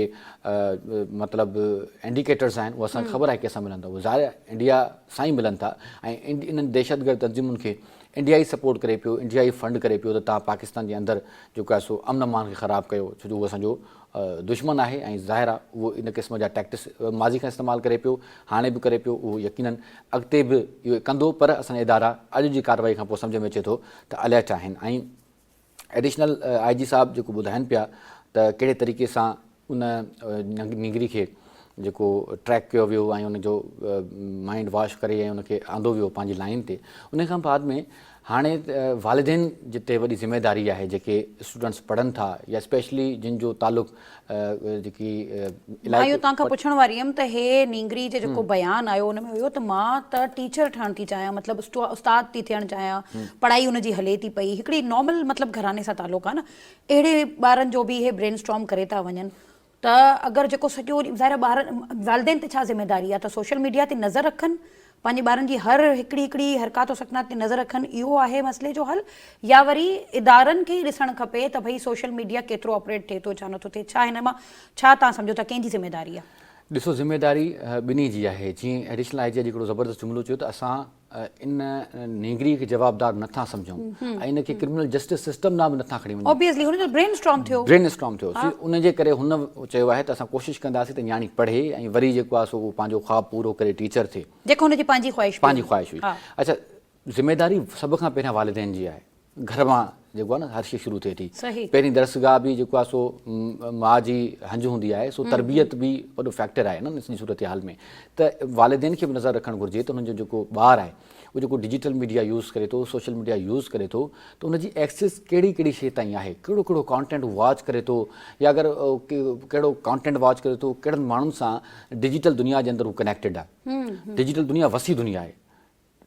मतिलबु इंडिकेटर्स आहिनि उहे असांखे ख़बर आहे कंहिंसां मिलनि था, उहे ज़ाहिर इंडिया सां ई मिलनि था ऐं इन्हनि दहशतगर्द तंज़ीमुनि खे इंडिया ई सपोर्ट करे पियो, इंडिया ई फंड करे पियो त तव्हां पाकिस्तान जे अंदरि जेको आहे सो अमन अमान खे ख़राबु कयो, छो जो उहो असांजो दुश्मन आहे ऐं ज़ाहिर आहे उहो इन क़िस्म जा टैक्टिस माज़ी खां इस्तेमालु करे पियो, हाणे बि करे पियो, उहो यकीनन अॻिते बि इहो कंदो। पर असांजा इदारा अॼु जी कार्रवाई खां पोइ सम्झ में अचे थो त अलर्ट आहिनि। ऐं एडिशनल IG साहब जेको ॿुधाइनि पिया त कहिड़े तरीक़े सां उन निगरी खे जेको ट्रैक कयो वियो ऐं उनजो माइंड वॉश करे ऐं उनखे आंदो वियो पंहिंजी लाइन ते। उन खां बाद में हाणे वालिदैन जिते वॾी ज़िम्मेदारी आहे, जेके स्टूडेंट्स पढ़नि था या स्पेशली जिन जो तालुक़ु जेकी इहो तव्हांखां पुछण वारी हुयमि त हे नींगरी जे जेको बयानु आयो हुन में हुयो त मां त टीचर ठहणु थी चाहियां, मतिलबु उस्ताद थी थियणु चाहियां, पढ़ाई हुनजी हले थी पई, हिकिड़ी नॉर्मल मतिलबु घराने सां तालुक़ु आहे न, अहिड़े ॿारनि जो बि इहे ब्रेन स्टॉर्म करे था वञनि त अगरि जेको सॼो ज़ाहिर ॿार वालिदैन ते छा ज़िम्मेदारी आहे त सोशल मीडिया ते नज़र रखनि, पंहिंजे ॿारनि जी हर हिकिड़ी हरकत सकनात ते नज़र रखनि, इहो आहे मसइले जो हल, या वरी इदारनि खे ई ॾिसणु खपे त भई सोशल मीडिया केतिरो ऑपरेट थिए थो छा नथो थिए, छा हिन मां छा तव्हां सम्झो था कंहिंजी ज़िम्मेदारी आहे? ॾिसो ज़िम्मेदारी ॿिन्ही जी आहे। जीअं एडिशनल IG हिकिड़ो ज़बरदस्त जुमिलो चयो त असां इन नीगरी खे जवाबदार नथा सम्झूं ऐं इनखे क्रिमिनल जस्टिस सिस्टम ॾांहुं बि नथा खणी वञूं। ऑब्वियसली हुनजो ब्रेन स्टॉर्म थियो उनजे करे हुन चयो आहे त असां कोशिशि कंदासीं त न्याणी पढ़े ऐं वरी जेको आहे सो उहो पंहिंजो ख्वाबु पूरो करे टीचर थिए, जेको हुनजी पंहिंजी ख़्वाहिश हुई। अच्छा, ज़िम्मेदारी सभ खां पहिरियां वालिदैन जी आहे, घर मां जेको आहे न हर शइ शुरू थिए थी। पहिरीं दरसगाह बि जेको आहे सो माउ जी हंज हूंदी आहे, सो तरबियत बि वॾो फैक्टर आहे न सॼी सूरत हाल में। त वालिदैन खे बि नज़र रखणु घुरिजे त हुनजो जेको ॿारु आहे उहो जेको डिजिटल मीडिया यूज़ करे थो, सोशल मीडिया यूज़ करे थो, त उनजी एक्सेस कहिड़ी शइ ताईं आहे, कहिड़ो कॉन्टेंट वॉच करे थो, या अगरि कहिड़ो कॉन्टेंट वॉच करे थो, कहिड़नि माण्हुनि सां डिजिटल दुनिया जे अंदरि उहो कनेक्टेड आहे। डिजिटल दुनिया वसी दुनिया आहे,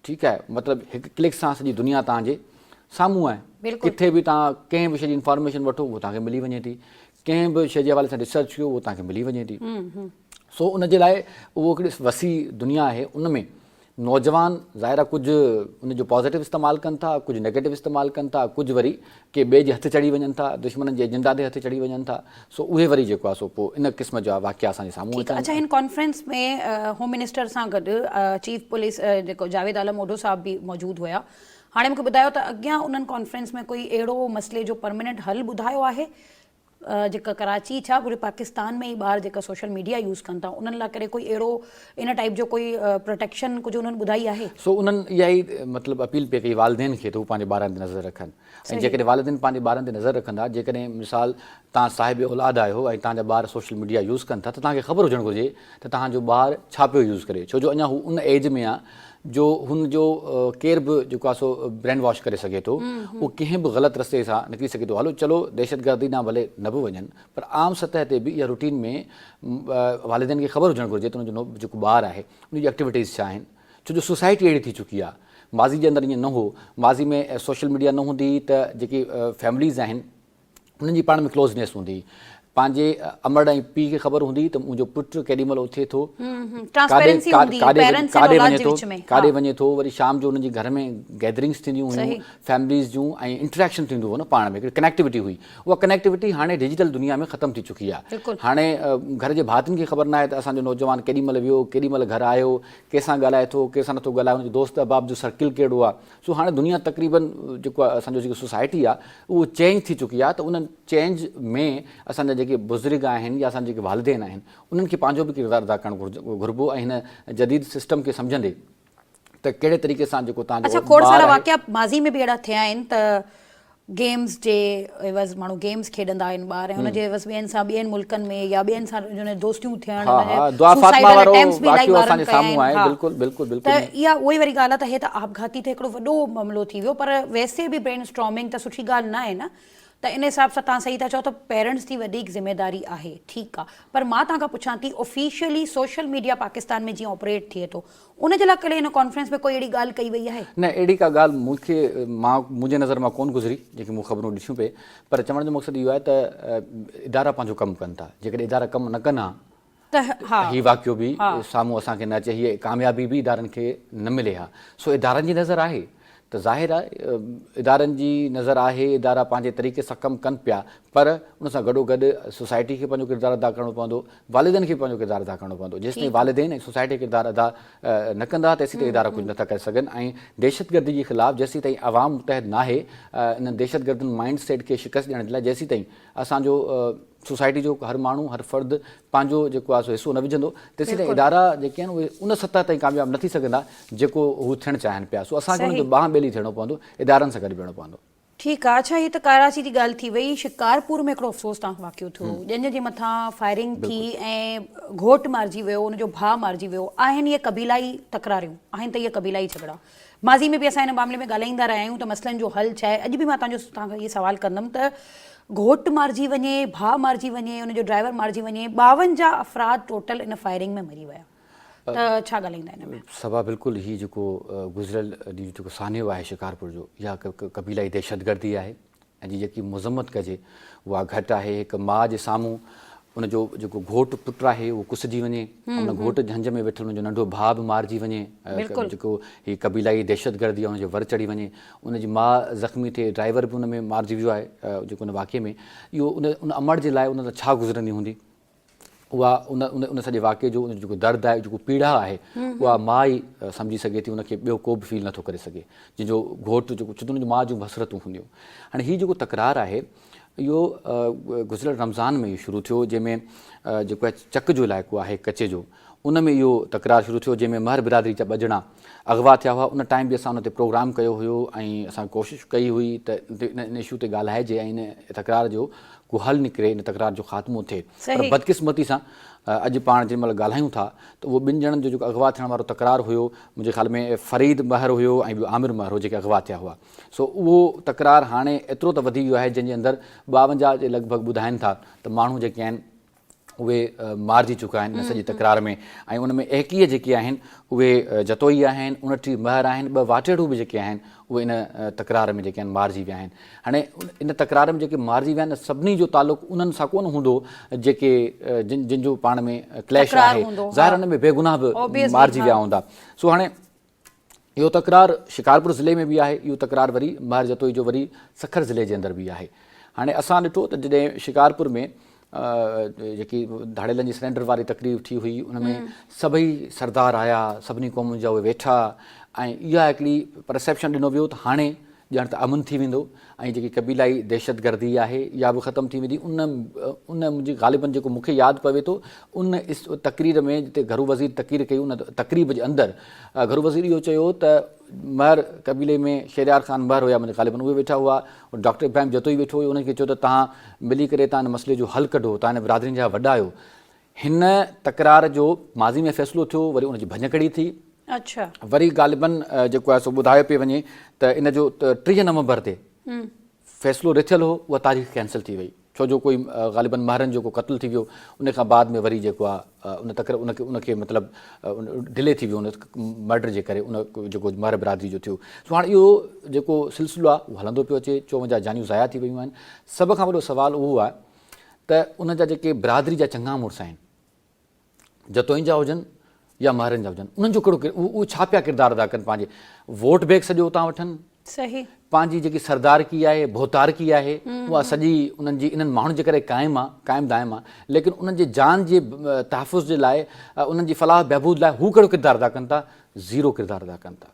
ठीकु आहे, मतिलबु हिकु क्लिक सां सॼी दुनिया तव्हांजे साम्हूं आहे, किथे बि तव्हां कंहिं बि शइ जी इंफॉर्मेशन वठो उहो तव्हांखे मिली वञे थी, कंहिं बि शइ जे हवाले सां रिसर्च कयो उहो तव्हांखे मिली वञे थी। सो उनजे लाइ उहो हिकिड़ी वसी दुनिया आहे, उन में नौजवान ज़ाहिर कुझु उनजो पॉज़िटिव इस्तेमालु कनि था, कुझु नेगेटिव इस्तेमालु कनि था, कुझु वरी के ॿिए जे हथु चढ़ी वञनि था, दुश्मननि जे एजेंडा ते हथु चढ़ी वञनि था। सो उहे वरी जेको आहे सो पोइ इन क़िस्म जा वाक़िया असांजे साम्हूं अचनि। अच्छा, हिन कॉन्फ्रेंस में होम मिनिस्टर सां गॾु चीफ पुलिस जेको जावेद आलम ओडो साहब बि मौजूदु हुया। हाणे मूंखे ॿुधायो त अॻियां उन्हनि कॉन्फ्रेंस में कोई अहिड़ो मसइले जो परमानेंट हल ॿुधायो आहे जेका कराची छा पूरे पाकिस्तान में ई ॿार जेका सोशल मीडिया यूज़ कनि था उन्हनि लाइ करे कोई अहिड़ो इन टाइप जो कोई प्रोटेक्शन कुझु उन्हनि ॿुधाई आहे? सो उन्हनि इहा ई मतिलबु अपील पे कई वालिदैन खे त उहे पंहिंजे ॿारनि ते नज़र रखनि, ऐं जेकॾहिं वालिदैन पंहिंजे ॿारनि ते नज़र रखंदा, जेकॾहिं मिसाल तव्हां साहिब औलाद आहियो ऐं तव्हांजा ॿार सोशल मीडिया यूज़ कनि था त तव्हांखे ख़बर हुजणु घुरिजे त तव्हांजो ॿारु छा पियो यूज़ करे, छो जो अञा हू उन एज में आहे जो हुनजो केर बि जेको आहे सो ब्रेन वॉश करे सघे थो, उहो कंहिं बि ग़लति रस्ते सां निकिरी सघे थो। हलो चलो दहशतगर्दी ॾांहुं भले न बि वञनि, पर आम सतह ते बि इहा रूटीन में वालिदैन खे ख़बर हुजणु घुरिजे त हुनजो जेको ॿारु आहे उनजी एक्टिविटीज़ छा आहिनि, छो जो सोसाइटी अहिड़ी थी चुकी आहे। माज़ी जे अंदरि ईअं न हो, माज़ी में सोशल मीडिया न हूंदी त जेकी फैमिलीज़ आहिनि उन्हनि जी पाण में क्लोज़नेस हूंदी, पंहिंजे अमड़ ऐं पीउ खे ख़बर हूंदी त मुंहिंजो पुटु केॾी महिल उथे थो, काॾे वञे थो, वरी शाम जो हुनजी घर में गैदरिंग्स थींदियूं हुयूं फैमिलीज़ जूं ऐं इंटरेक्शन थींदो हो न पाण में, हिकिड़ी कनेक्टिविटी हुई। उहा कनेक्टिविटी हाणे डिजिटल दुनिया में ख़तमु थी चुकी आहे। हाणे घर जे भातियुनि खे ख़बर न आहे त असांजो नौजवान केॾी महिल वियो, केॾी महिल घर आयो, कंहिंसां ॻाल्हाए थो, कंहिंसां नथो ॻाल्हाए, हुनजो दोस्त अहबाब जो सर्किल कहिड़ो आहे। सो हाणे दुनिया तक़रीबन जेको आहे असांजो जेको सोसाइटी आहे उहो चेंज थी चुकी आहे। त उन चेंज में असांजा जेके बुज़ुर्ग आहिनि या असांजे जेके वालिदैन आहिनि उन्हनि खे पंहिंजो बि किरदारु अदा करणु घुरिबो, ऐं हिन जदीद सिस्टम खे सम्झंदे त कहिड़े तरीक़े सां जेको तव्हांजो खोड़ सारा वाक़िया माज़ी में बि अहिड़ा थिया आहिनि त गेम्स जे एवज़ माण्हू गेम्स खेॾंदा आहिनि ॿार, ऐं हुनजे एवज़ ॿियनि सां ॿियनि मुल्कनि में या ॿियनि सां दोस्तियूं थियण, त इहा उहा ई वरी ॻाल्हि आहे त हे त आपघाती त हिकिड़ो वॾो मामिलो थी वियो, पर वैसे बि ब्रेन स्टॉर्मिंग त सुठी ॻाल्हि न आहे न। त इन हिसाब सां तव्हां सही था चओ त पेरेंट्स जी वॾी ज़िमेदारी आहे, ठीकु आहे। पर मां तव्हां खां पुछां थी, ऑफिशियली सोशल मीडिया पाकिस्तान में जीअं ऑपरेट थिए थो, उन जे लाइ कल्ह हिन कॉन्फ्रेंस में कोई अहिड़ी ॻाल्हि कई वई आहे? न, अहिड़ी का ॻाल्हि मुंहिंजे नज़र मां कोन गुज़री जेकी मूं ख़बरूं ॾिठियूं पए। पर चवण जो मक़सदु इहो आहे त इदारा पंहिंजो कमु कनि था। जेकॾहिं इदारा कमु न कनि हा त हा, हीउ वाक़ियो बि साम्हूं असांखे न अचे, हीअ कामयाबी बि इदारनि खे न मिले हा। सो इदारनि जी नज़र आहे त ज़ाहिर आहे इदारनि जी नज़र आहे, इदारा पंहिंजे तरीक़े सां कमु कनि पिया, पर उन सां गॾोगॾु सोसाइटी खे पंहिंजो किरदारु अदा करिणो पवंदो, वालिदनि खे पंहिंजो किरदारु अदा करिणो पवंदो। जेसिताईं वालिदैन ऐं सोसाइटी किरदारु अदा न कंदा तेसीं ताईं इदारा कुझु नथा करे सघनि। ऐं दहशतगर्दी जे ख़िलाफ़ु जेसीं ताईं आवाम मुतहद न आहे इन दहशतगर्दनि माइंड सेट खे शिकस्त ॾियण जे लाइ, जेसीं ताईं असांजो सोसाइटी जो हर माण्हू हर फ़र्द पंहिंजो जेको आहे सो हिसो न विझंदो, तेसीं ताईं इदारा जेके आहिनि उहे उन सतह ताईं कामयाबु न थी सघंदा जेको हू थियणु चाहिनि पिया। सो असांखे हुननि जो ॿांह ॿेली थियणो पवंदो, इदारनि सां गॾु बीहणो पवंदो। ठीकु आहे। अच्छा, हीअ त कराची जी ॻाल्हि थी वई। शिकारपुर में हिकिड़ो अफ़सोस तव्हां वाक़ियो थियो, जंहिंजे जे मथां फायरिंग थी ऐं घोटु मारिजी वियो, हुनजो भाउ मारिजी वियो। आहिनि इहे क़बीलाई तकरारियूं, आहिनि त इहे क़बीलाई झगड़ा। माज़ी में बि असां हिन मामले में ॻाल्हाईंदा रहिया आहियूं त मसइलनि जो हल छा आहे। अॼु बि मां तव्हांखां इहे सवाल कंदमि त घोटु मारिजी वञे, भाउ मारिजी वञे, हुनजो ड्राइवर मारिजी वञे, 52 अफ़राद टोटल इन फायरिंग में मरी विया, त छा ॻाल्हाईंदा हिन में? सभा बिल्कुलु ही जेको गुज़िरियल ॾींहुं जेको सान्यो आहे शिकारपुर जो, इहा क़बीलाई दहशतगर्दी आहे ऐं जी जेकी मज़म्मत कजे उहा घटि आहे। हिकु माउ जे साम्हूं उनजो जेको घोटु पुटु आहे उहो कुसिजी वञे, उन घोटु झंझ में वेठल उनजो नंढो भाउ बि मारिजी वञे, जेको हीअ क़बीलाई दहशतगर्दी आहे उनजो वर चढ़ी वञे, उनजी माउ ज़ख़्मी थिए, ड्राइवर बि उन में मारिजी वियो आहे जेको उन वाक़े में। इहो उन अमड़ जे लाइ उन सां छा गुज़रंदी हूंदी, उहा उन सॼे वाक़े जो उन जेको दर्द आहे, जेको पीड़ा आहे, उहा माउ ई सम्झी सघे थी, उनखे ॿियो को बि फील नथो करे सघे, जंहिंजो घोटु जेको छो त उनजी माउ जूं बसरतूं हूंदियूं। हाणे हीउ जेको तकरार आहे इहो गुज़िरियल रमज़ान में इहो शुरू थियो, जंहिंमें जेको आहे चक जो इलाइक़ो आहे कचे जो, उन में इहो तकरार शुरू थियो, जंहिंमें महर बिरादरी जा 2 ॼणा अगवा थिया हुआ। उन टाइम बि असां उन ते प्रोग्राम कयो हुयो ऐं असां कोशिशि कई हुई त इन इशू ते ॻाल्हाइजे ऐं इन तकरार जो को हल निकिरे, इन तकरार जो ख़ात्मो थिए। पर बदकिस्मती सां अॼु पाण जेॾी महिल ॻाल्हायूं था त उहो 2 ॼणनि जो जेको अगवा थियण वारो तकरार हुयो, मुंहिंजे ख़्याल में फ़रीद महर हुयो ऐं ॿियो आमिर महर हो, जेके अगवा थिया हुआ। सो उहो तकरार हाणे एतिरो त वधी वियो आहे जंहिंजे अंदरि 52 जे लॻभॻि ॿुधाइनि था त माण्हू जेके आहिनि उहे मारिजी चुका आहिनि इन सॼी तकरार में। ऐं उन में 21 जेके आहिनि उहे जतोई आहिनि, 29 महर आहिनि, 2 वाटेड़ू बि जेके आहिनि उहे इन तकरार में जेके आहिनि मारिजी विया आहिनि। हाणे इन तकरार में जेके मारिजी विया आहिनि सभिनी जो तालुक़ु उन्हनि सां कोन हूंदो जेके जिन जो पाण में क्लैश आहे, ज़ाहिर उन में बेगुनाह बि मारिजी विया हूंदा। सो हाणे इहो तकरार शिकारपुर ज़िले में बि आहे, इहो तकरार वरी महर जतोई जो वरी सखर ज़िले जे अंदरि बि आहे। हाणे असां ॾिठो त जॾहिं शिकारपुर में जेकी धाड़ेलनि जी सिलेंडर वारी तकरीब थी हुई, उन में सभई सरदार आया, सभिनी क़ौमुनि जा उहे वेठा ऐं इहा हिकिड़ी परसेप्शन ॾिनो वियो त हाणे ॼण त अमन थी वेंदो ऐं जेकी क़बीलाई दहशतगर्दी आहे इहा बि ख़तमु थी वेंदी। उन मुंहिंजी ग़ालिबन जेको मूंखे यादि पवे थो, उन तक़रीर में जिते घरू वज़ीर तक़रीर कई, उन तक़रीब जे अंदरि घरू वज़ीर इहो चयो त महर क़बीले में शेरियार ख़ान महर हुया मुंहिंजे ग़ालिबन, उहे वेठा हुआ, डॉक्टर इब्राहिम जतोई वेठो हुयो, उनखे चयो त तव्हां मिली करे तव्हां हिन मसइले जो हल कढो, तव्हां हिन बिरादरियुनि जा वॾा आहियो। हिन तकरार जो माज़ी में फ़ैसिलो थियो, वरी उनजी भञकड़ी थी। अच्छा, वरी ग़ालिबन जेको आहे सो ॿुधायो पियो वञे त इन जो 3 नवंबर ते फ़ैसिलो रिथियलु हो, उहा तारीख़ कैंसिल थी वई, छो जो कोई ग़ालिबन महरनि जो को क़त्ल थी वियो, उन खां बाद में वरी जेको आहे उनखे मतिलबु डिले थी वियो उन मर्डर जे करे, उन जेको महर बिरादरी जो थियो। सो हाणे इहो जेको सिलसिलो आहे उहो हलंदो पियो अचे, 54 जानियूं ज़ाया थी वियूं आहिनि। सभ खां वॾो सुवालु उहो आहे त उन जा जेके बिरादरी जा चङा मुड़ुस आहिनि, जतोईनि जा हुजनि या महरनि जा हुजनि, उन्हनि जो कहिड़ो उहे छा पिया किरदारु अदा कनि, पंहिंजे वोट बैंक सॼो उतां वठनि, सही पंहिंजी जेकी सरदारकी आहे, भोतारकी आहे, उहा सॼी उन्हनि जी इन्हनि माण्हुनि जे करे क़ाइमु आहे, क़ाइमु दाइमु आहे, लेकिन उन्हनि जे जान जे तहफ़ुज़ जे लाइ, उन्हनि जी फलाह बहबूद लाइ हू कहिड़ो किरदारु अदा कनि था, ज़ीरो किरदारु अदा कनि था।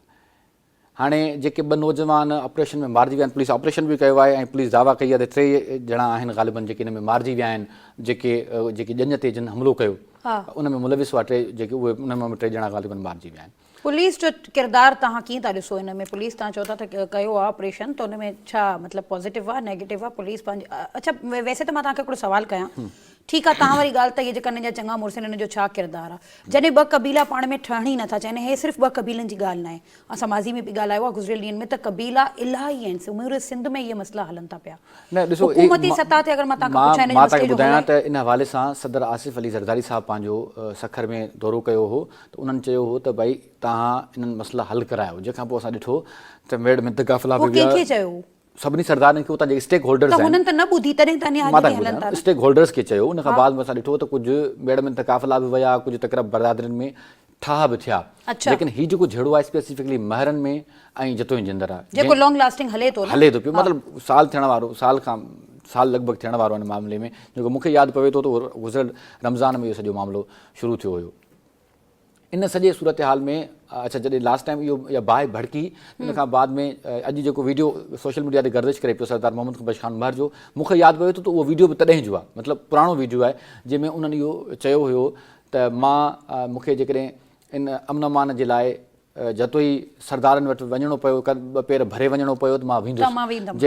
हाणे जेके 2 नौजवान ऑपरेशन में मारिजी विया आहिनि, पुलिस ऑपरेशन बि कयो आहे ऐं पुलिस दावा कई आहे त 3 ॼणा आहिनि ग़ालिबन जेके हिन में मारिजी विया आहिनि, जेके ॼञ ते जिन हमलो कयो उन में मुलविस हुआ 3 जेके उहे उन में 3 ॼणा ग़ालिबन मारिजी विया आहिनि। पुलिस जो किरदारु तव्हां कीअं था ॾिसो हिन में? पुलिस तव्हां चओ था त कयो आहे ऑपरेशन, त हुन में छा मतिलबु पॉज़िटिव आहे, नेगेटिव आहे? पुलिस पंहिंजी अच्छा, वैसे त मां तव्हांखे हिकिड़ो सवालु कयां, ठीकु आहे, तव्हां वारी ॻाल्हि त इहे जेका हिन जा चङा मुड़ुस आहिनि, हिन जो छा किरदारु आहे। जॾहिं ॿ क़बीला पाण में ठहण ई नथा चाहिनि, हे सिर्फ़ु ॿ क़बीलनि जी ॻाल्हि न आहे, असां माज़ी में बि ॻाल्हायो आहे गुज़िरियल ॾींहंनि में त क़बीला इलाही आहिनि, सूमर सिंध में इहे मसइला हलनि था पिया। न ॾिसो, हुकूमती सतह ते अगरि मां तव्हांखां पुछां हिन जे मां मसइले तव्हांखे जो ॿुधायां हल त इन हवाले सां सदर आसिफ़ अली ज़रदारी साहब पंहिंजो सखर में दौरो कयो हो, त उन्हनि चयो हो त भई तव्हां इन्हनि मसइला हल करायो। जंहिंखां पोइ असां ॾिठो त मेड़ में तकाफ़ला उहो कंहिंखे चयो? सभिनी सरदारनि खे, उतां जेके स्टेक होल्डर्स त आहिनि, हुननि त न ॿुधी तॾहिं त अञा मां हली हलनि था तव्हांखे न। स्टेक होल्डर्स खे चयो। उन खां बाद में असां ॾिठो त कुझु मेड़ में तकाफ़ला बि विया, कुझु तकरा बरदादरियुनि में ठाह बि थिया। लेकिन हीउ जेको झेड़ो आहे स्पेसिफिकली महरनि में ऐं जतोई जिंदर आहे, जेको लॉन्ग लास्टिंग हले थो पियो, मतिलबु साल थियण वारो, साल लॻभॻि थियण वारो हिन मामले में। जेको मूंखे यादि पवे थो त उहो गुज़िरियल रमज़ान में इहो सॼो मामिलो शुरू थियो हुयो। इन सॼे सूरत हाल में अच्छा, जॾहिं लास्ट टाइम इहो इहा बाहि भड़की, इन खां बाद में अॼु जेको वीडियो सोशल मीडिया ते गर्दिश करे पियो सरदार मोहम्मद ख़ुबश ख़ान महर जो, मूंखे यादि पवे थो त उहो वीडियो बि तॾहिं जो आहे, मतिलबु पुराणो वीडियो आहे, जंहिंमें उन्हनि इहो चयो हुयो त मूंखे जेकॾहिं इन अमन अमान जे लाइ जतोई सरदारनि वटि वञिणो पियो, ॿ पेर भरे वञिणो पियो त मां वेंदुसि,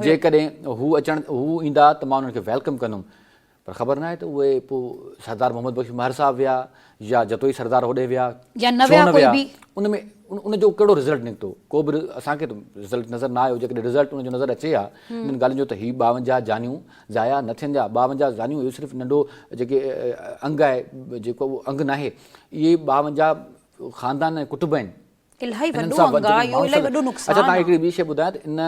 जेकॾहिं हू ईंदा त मां उन्हनि खे वेलकम कंदुमि। पर ख़बर न आहे त उहे पोइ सरदार मोहम्मद बख़्श महर साहब विया या जतोई सरदार होॾे विया या न विया, उन में उनजो कहिड़ो रिज़ल्ट निकितो? को बि असांखे त रिज़ल्ट नज़र न आयो। जेकॾहिं रिज़ल्ट उनजो नज़र अचे हा इन्हनि ॻाल्हियुनि जो, त हीउ 52 जानियूं ज़ाया न थियनि जा। 52 जानियूं इहो सिर्फ़ु नंढो जेके अंग आहे, जेको उहो अंग न आहे, इहे 52 ख़ानदान ऐं कुटुंब आहिनि। अच्छा, तव्हांखे हिकिड़ी ॿी शइ ॿुधायां त इन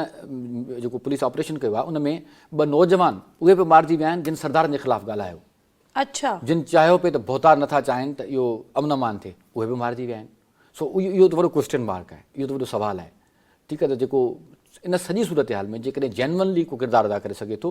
जेको पुलिस ऑपरेशन कयो आहे, उन में 2 नौजवान उहे बि मारिजी विया आहिनि जिन सरदारनि जे ख़िलाफ़ु ॻाल्हायो। अच्छा, जिन चाहियो पिए त भोतार नथा चाहिनि त इहो अमन अमान थिए, उहे बि मारिजी विया आहिनि। सो इहो त वॾो क्वेश्चन मार्क आहे, इहो त वॾो सुवालु आहे। ठीकु आहे, त जेको इन सॼी सूरत हाल में जेकॾहिं जेन्युइनली को किरदारु अदा करे सघे थो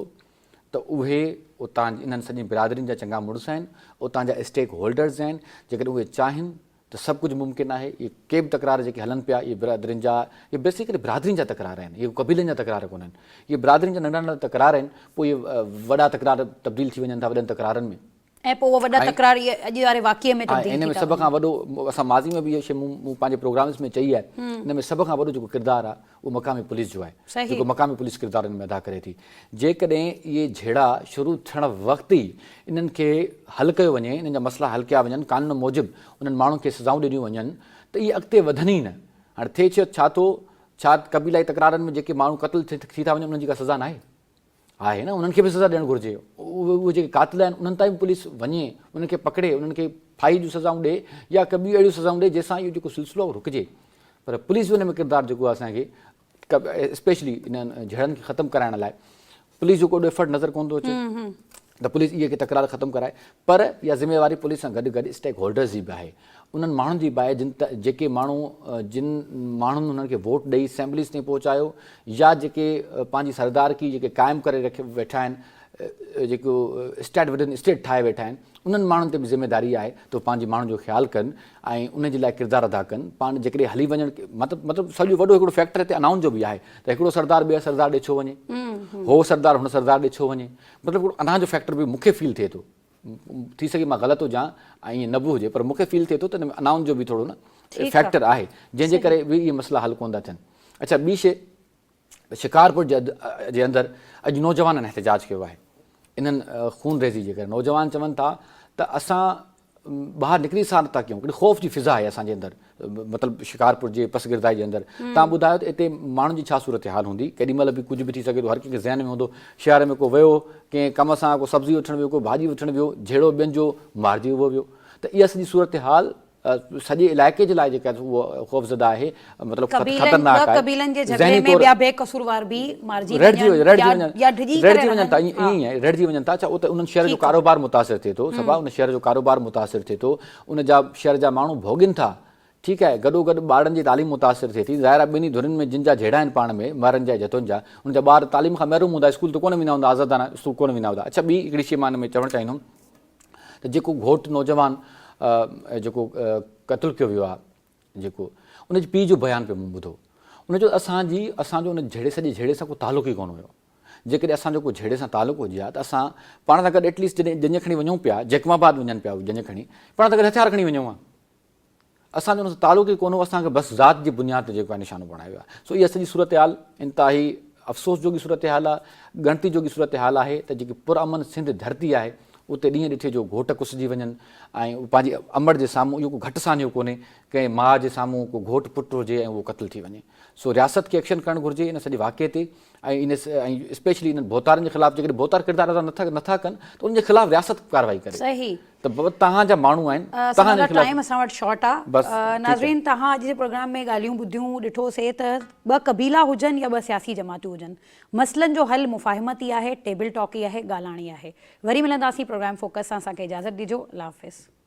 त उहे उतां इन्हनि सॼी बिरादरियुनि जा चङा मुड़ुस आहिनि, उतां जा स्टेक होल्डर्स आहिनि। जेकॾहिं उहे चाहिनि त सभु कुझु मुमकिन आहे। इहे के बि तकरार जेके हलनि पिया, इहे बिरादरियुनि जा, इहे बेसिकली बिरादरियुनि जा तकरार आहिनि, इहे क़बीलनि जा तकरार कोन आहिनि। इहे बिरादरियुनि जा नंढा नंढा तकरार आहिनि, पोइ इहे वॾा तकरार तब्दील थी वञनि था वॾनि तकरारनि में। ऐं पोइ वॾा तकरार अॼु वारे वाक़िए में इन में सभ खां वॾो, असां माज़ी में बि इहा शइ मूं पंहिंजे प्रोग्राम्स में चई आहे, इन में सभ खां वॾो जेको किरदारु आहे उहो मक़ामी पुलिस जो आहे, जेको मक़ामी पुलिस किरदार इन में अदा करे थी। जेकॾहिं इहे झेड़ा शुरू थियण वक़्तु ई इन्हनि खे हल कयो वञे, इन्हनि जा मसइला हल कया वञनि, कानून मूजिबि उन्हनि माण्हुनि खे सज़ाऊं ॾिनियूं वञनि, त इहे अॻिते वधनि ई न। हाणे थिए छा थो, छा क़बीलाई तकरारनि में जेके माण्हू क़तल थी था वञनि उन्हनि जी का सज़ा न आहे न? उन्हनि खे बि सज़ा ॾियणु घुरिजे। उहे जेके क़ातिल आहिनि उन्हनि ताईं पुलिस वञे, उन्हनि खे पकिड़े, उन्हनि खे फाई जूं सज़ाऊं ॾिए या ॿियूं अहिड़ियूं सज़ाऊं ॾिए जंहिंसां इहो जेको सिलसिलो रुकिजे। पर पुलिस जो हिन में किरदारु जेको आहे असांखे स्पेशली इन्हनि झड़नि खे ख़तमु कराइण लाइ पुलिस जो कोई एफर्ट नज़र कोन थो अचे त पुलिस इहे तकरार ख़तमु कराए। पर इहा ज़िम्मेवारी पुलिस सां गॾु गॾु स्टेक होल्डर्स जी बि आहे, उन्हनि माण्हुनि जी बि आहे जेके माण्हू जिन माण्हुनि उन्हनि खे वोट ॾेई असेंबलीज़ ताईं पहुचायो या जेके पंहिंजी सरदारकी जेके क़ाइमु करे वेठा आहिनि, जेको स्टेट विदिन स्टेट ठाहे वेठा आहिनि, उन्हनि माण्हुनि ते बि ज़िम्मेदारी आहे त पंहिंजे माण्हुनि जो ख़्यालु कनि ऐं उन जे लाइ किरदारु अदा कनि। पाण जेकॾहिं हली वञनि, मतिलबु सॼो वॾो हिकिड़ो फैक्टर हिते अनाउंस जो बि आहे त हिकिड़ो सरदार ॿिए सरदार ॾे छो वञे, हो सरदार हुन सरदार ॾे छो वञे, मतिलबु अनाउंस जो फैक्टर बि मूंखे फील थिए थो। थी सघे मां ग़लति हुजां ऐं ईअं न बि हुजे, पर मूंखे फील थिए थो त हिन में अनाउंस जो बि थोरो न फैक्टर आहे, जंहिंजे करे बि इहे मसइला हल कोन था थियनि। अच्छा, ॿी शइ, शिकारपुर जे अंदरि अॼु नौजवाननि एहतजाज कयो आहे इन्हनि खून रेज़ी जे करे। नौजवान चवनि था त असां ॿाहिरि निकिरी सां नथा कयूं, हिकिड़ी ख़ौफ़ जी फिज़ा आहे असांजे अंदरि, मतिलबु शिकारपुर जे पसगिरदाई जे अंदरि। तव्हां ॿुधायो त हिते माण्हुनि जी छा सूरत हाल हूंदी? केॾी महिल बि कुझु बि थी सघे थो, हर कंहिंखे ज़हन में हूंदो शहर में को वियो, कंहिं कम सां को सब्ज़ी वठणु वियो, को भाॼी वठणु वियो, झेड़ो ॿियनि जो मारिजी उहो वियो। त इहा सॼी सूरत हाल सॼे इलाइक़े जे लाइ जेका उहा ख़ौफ़ज़दा आहे, मतिलबु ख़तरनाक आहे। रहिजी वञनि था। अच्छा, उते उन्हनि शहर जो कारोबार मुतासिर थिए थो, सभा उन शहर जो कारोबार मुतासिर थिए थो, उन जा शहर जा माण्हू भोॻनि था। ठीकु आहे, गॾोगॾु ॿारनि जी तालीम मुतासिर थिए थी। ज़ाहिर आहे ॿिन्ही धुरियुनि में जिन जा झेड़ा आहिनि पाण में, महरनि जा जतुनि जा, उन जा ॿार तालीम खां महिरूम हूंदा, स्कूल त कोन वेंदा हूंदा, आज़ादाना स्कूल कोन वेंदा हूंदा। अच्छा, ॿी हिकिड़ी शइ मां हिन में चवणु चाहींदुमि त जेको घोटु नौजवान जेको क़तलु कयो वियो आहे, जेको उनजे पीउ जो बयानु पियो मूं ॿुधो, उनजो असांजो उन सॼे झेड़े सां को तालुक़ु ई कोन हुयो। जेकॾहिं असांजो को झेड़े सां तालुक़ु हुजे हा त असां पाण सां गॾु एटलीस्ट जॾहिं जंज खणी वञूं पिया, जैकमाबाद वञनि पिया जंज खणी, पाण सां गॾु हथियार खणी वञूं हा, असांजो उन सां तालुक़ु ई कोन हो। असांखे बसि ज़ात जी बुनियाद ते जेको आहे निशानो बणायो आहे। सो इहा सॼी सूरत हाल इंतिहाई अफ़सोस जोगी सूरत हाल आहे, ॻणती जोगी सूरत हाल आहे त जेकी पुरअमन सिंध धरती आहे उते ॾींहं ॾिठे जो घोट कुसिजी वञनि ऐं पंहिंजे अमड़ जे साम्हूं इहो को घटि सानियो कोन्हे कंहिं माउ जे साम्हूं को घोट पुटु हुजे ऐं उहो क़त्ल थी वञे। सो रियासत खे एक्शन करणु घुरिजे इन सॼे वाक़े ते ऐं ऐं स्पेशली इन्हनि भोतारनि जे ख़िलाफ़ु जेकॾहिं भोतार किरदार अदा नथा कनि त उनजे ख़िलाफ़ु रियासत कार्रवाई करे। सही त तव्हांजा माण्हू आहिनि, तव्हांजे टाइम असां वटि शॉर्ट आहे। बसि, ठीकु आहे। नाज़रीन, तव्हां अॼु जे प्रोग्राम में ॻाल्हियूं ॿुधियूं, ॾिठोसीं त ॿ क़बीला हुजनि या ॿ सियासी जमातूं हुजनि, मसइलनि जो हल मुफ़ाहिमत ई आहे, टेबल टॉक ई आहे, ॻाल्हाइणी आहे। वरी मिलंदासीं प्रोग्राम फोकस सां। असांखे इजाज़त ॾिजो। अल्लाह हाफ़िज़।